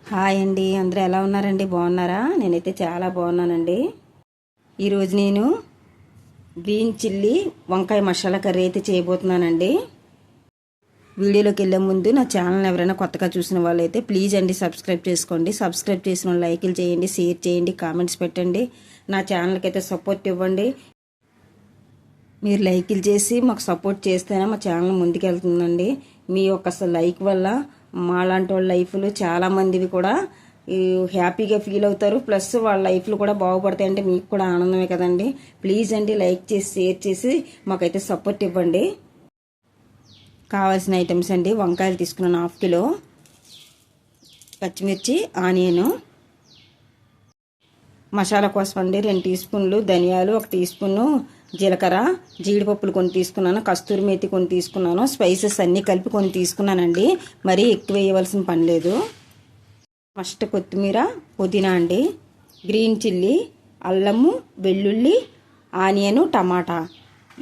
Hi అండి, అందరూ ఎలా ఉన్నారండి? బాగున్నారా? నేనైతే చాలా బాగున్నానండి. ఈరోజు నేను గ్రీన్ చిల్లీ వంకాయ మసాలా కర్రీ అయితే చేయబోతున్నానండి. వీడియోలోకి వెళ్ళే ముందు నా ఛానల్ ఎవరైనా కొత్తగా చూసిన వాళ్ళైతే ప్లీజ్ అండి సబ్స్క్రైబ్ చేసుకోండి. సబ్స్క్రైబ్ చేసిన వాళ్ళు లైకులు చేయండి, షేర్ చేయండి, కామెంట్స్ పెట్టండి. నా ఛానల్కి అయితే సపోర్ట్ ఇవ్వండి. మీరు లైకులు చేసి మాకు సపోర్ట్ చేస్తేనే మా ఛానల్ ముందుకెళ్తుందండి. మీ యొక్క లైక్ వల్ల మాలాంటి వాళ్ళ లైఫ్లు చాలామందివి కూడా హ్యాపీగా ఫీల్ అవుతారు. ప్లస్ వాళ్ళ లైఫ్లు కూడా బాగుపడతాయి. అంటే మీకు కూడా ఆనందమే కదండి. ప్లీజ్ అండి లైక్ చేసి షేర్ చేసి మాకైతే సపోర్ట్ ఇవ్వండి. కావాల్సిన ఐటమ్స్ అండి: వంకాయలు తీసుకున్నాను 1/2 కిలో, పచ్చిమిర్చి, ఆనియను, మసాలా కోసం అండి 2 టీ స్పూన్లు ధనియాలు, 1 టీ స్పూను జీలకర్ర, జీడిపప్పులు కొన్ని తీసుకున్నాను, కస్తూరి మేతి కొన్ని తీసుకున్నాను, స్పైసెస్ అన్నీ కలిపి కొన్ని తీసుకున్నానండి. మరీ ఎక్కువ వేయవలసిన పని లేదు. ఫస్ట్ కొత్తిమీర, పుదీనా అండి, గ్రీన్ చిల్లీ, అల్లము, వెల్లుల్లి, ఆనియను, టమాటా.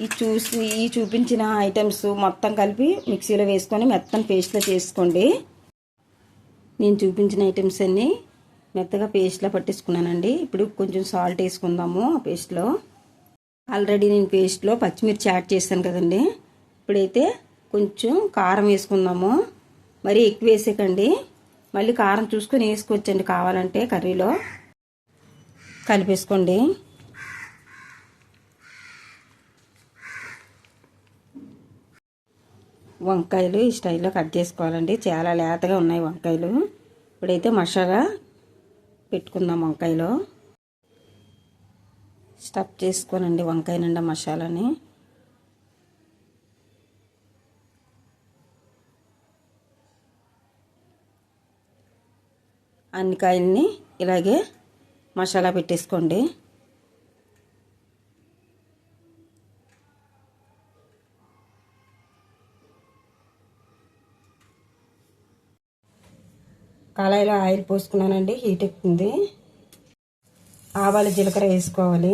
ఈ చూపించిన ఐటమ్స్ మొత్తం కలిపి మిక్సీలో వేసుకొని మెత్తని పేస్ట్లో చేసుకోండి. నేను చూపించిన ఐటమ్స్ అన్నీ మెత్తగా పేస్ట్లో పట్టించుకున్నానండి. ఇప్పుడు కొంచెం సాల్ట్ వేసుకుందాము ఆ పేస్ట్లో. ఆల్రెడీ నేను పేస్ట్లో పచ్చిమిర్చి యాడ్ చేశాను కదండి. ఇప్పుడైతే కొంచెం కారం వేసుకుందాము. మరీ ఎక్కువ వేసేకండి, మళ్ళీ కారం చూసుకొని వేసుకోవచ్చండి కావాలంటే. కర్రీలో కలిపేసుకోండి. వంకాయలు ఈ స్టైల్లో కట్ చేసుకోవాలండి. చాలా లేతగా ఉన్నాయి వంకాయలు. ఇప్పుడైతే మసాలా పెట్టుకుందాం. వంకాయలో స్టఫ్ చేసుకోనండి వంకాయ నిండా మసాలాని. అన్ని కాయల్ని ఇలాగే మసాలా పెట్టేసుకోండి. కళాయిలో ఆయిల్ పోసుకున్నానండి, హీట్ ఎక్కుతుంది. ఆవాలు జీలకర్ర వేసుకోవాలి,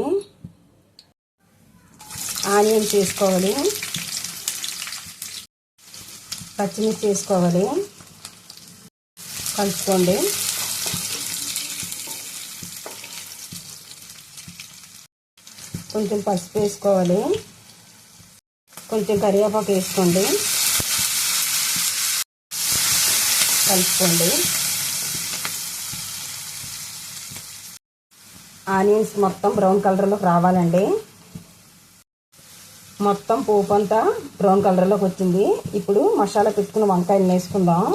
ఆనియన్స్ వేసుకోవాలి, పచ్చిమిర్చి వేసుకోవాలి, కలుపుకోండి. కొంచెం పసుపు వేసుకోవాలి, కొంచెం కరివేపాకు వేసుకోండి, కలుపుకోండి. ఆనియన్స్ మొత్తం బ్రౌన్ కలర్లోకి రావాలండి. మొత్తం పోపు అంతా బ్రౌన్ కలర్లోకి వచ్చింది. ఇప్పుడు మసాలా పెట్టుకున్న వంకాయలు వేసుకుందాం.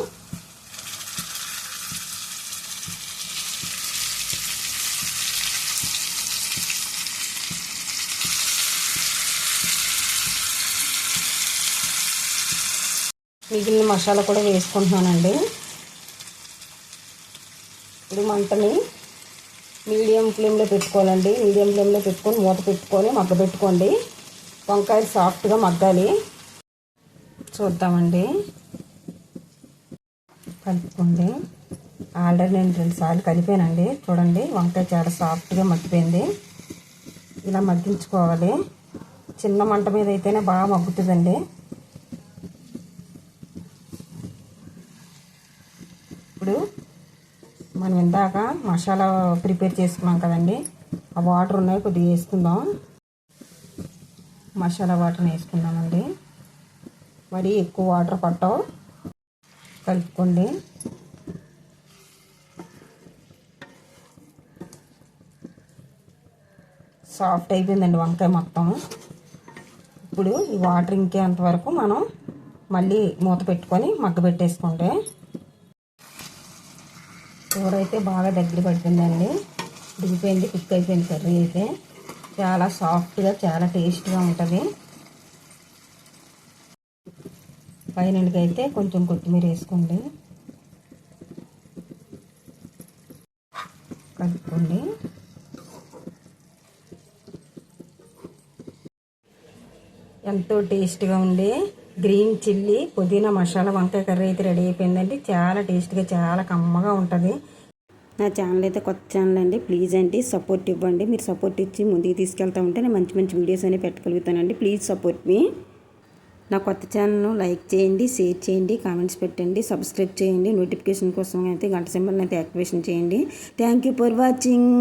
మిగిలిన మసాలా కూడా వేసుకుంటున్నానండి. ఇప్పుడు మంటని మీడియం ఫ్లేమ్లో పెట్టుకోవాలండి. మీడియం ఫ్లేమ్లో పెట్టుకొని మూత పెట్టుకొని మగ్గబెట్టుకోండి. వంకాయలు సాఫ్ట్గా మగ్గాలి. చూద్దామండి, కలుపుకోండి. ఆల్రెడీ నేను 2 సార్లు కలిపానండి. చూడండి, వంకాయ చాలా సాఫ్ట్గా మగ్గిపోయింది. ఇలా మగ్గించుకోవాలి. చిన్న మంట మీద అయితేనే బాగా మగ్గుతుందండి. ఇప్పుడు మనం ఇందాక మసాలా ప్రిపేర్ చేసుకున్నాం కదండి, ఆ వాటర్ ఉన్నాయి, కొద్దిగా వేసుకుందాం. మసాలా వాటర్ని వేసుకుందామండి. మరి ఎక్కువ వాటర్ పట్టవు. కలుపుకోండి. సాఫ్ట్ అయిపోయిందండి వంకాయ మొత్తం. ఇప్పుడు ఈ వాటర్ ఇంకేంత వరకు మనం మళ్ళీ మూత పెట్టుకొని మగ్గబెట్టేసుకోండి. కూర అయితే బాగా దగ్గర పడిపోయిందండి, దిగిపోయింది, కుక్ అయిపోయింది. కర్రీ అయితే చాలా సాఫ్ట్గా చాలా టేస్ట్గా ఉంటుంది. పైనండికి అయితే కొంచెం కొత్తిమీర వేసుకోండి, కలుపుకోండి. ఎంతో టేస్ట్గా ఉండే గ్రీన్ చిల్లీ పుదీనా మసాలా వంకాయ కర్రీ అయితే రెడీ అయిపోయిందండి. చాలా టేస్ట్గా చాలా కమ్మగా ఉంటుంది. నా ఛానల్ అయితే కొత్త ఛానల్ అండి. ప్లీజ్ అండి సపోర్ట్ ఇవ్వండి. మీరు సపోర్ట్ ఇచ్చి ముందుకు తీసుకెళ్తా ఉంటే నేను మంచి మంచి వీడియోస్ అనేవి పెట్టగలుగుతానండి. ప్లీజ్ సపోర్ట్ మీ. నా కొత్త ఛానల్ను లైక్ చేయండి, షేర్ చేయండి, కామెంట్స్ పెట్టండి, సబ్స్క్రైబ్ చేయండి. నోటిఫికేషన్ కోసం అయితే గంట సింబల్ని అయితే యాక్టివేషన్ చేయండి. Thank you for watching.